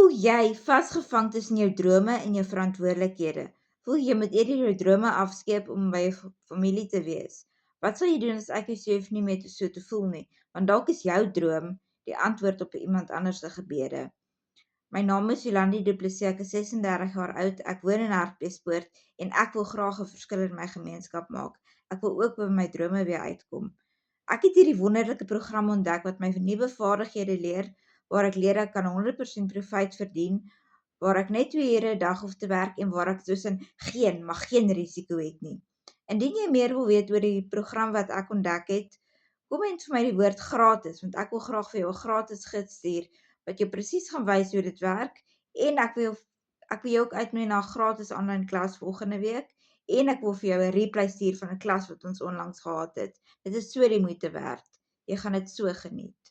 Voel jy vasgevang tussen jou drome en jou verantwoordelikhede? Voel jy moet eerder jou drome afskeep om by jou familie te wees? Wat sal jy doen as ek jou sê jy hoef nie meer so te voel nie? Want dalk is jou droom die antwoord op iemand anders se gebede. My naam is Jolandi Du Plessis, ek is 36 jaar oud, ek woon in Hartbeespoort en ek wil graag 'n verskil in my gemeenskap maak. Ek wil ook by my drome weer uitkom. Ek het hierdie wonderlike program ontdek wat my nuwe vaardighede leer, waar ek leer ek kan 100% profijt verdien, waar ek net 2 ure 'n dag hoef te werk en waar ek tussen geen risiko het nie. Indien jy meer wil weet oor die program wat ek ontdek het, kom en vir my die woord gratis, want ek wil graag vir jou 'n gratis gids stuur wat jou presies gaan wys hoe dit werk en ek wil jou ook uitnooi na 'n gratis aanlyn klas volgende week en ek wil vir jou 'n replay stuur van 'n klas wat ons onlangs gehad het. Dit is so die moeite werd. Jy gaan dit so geniet.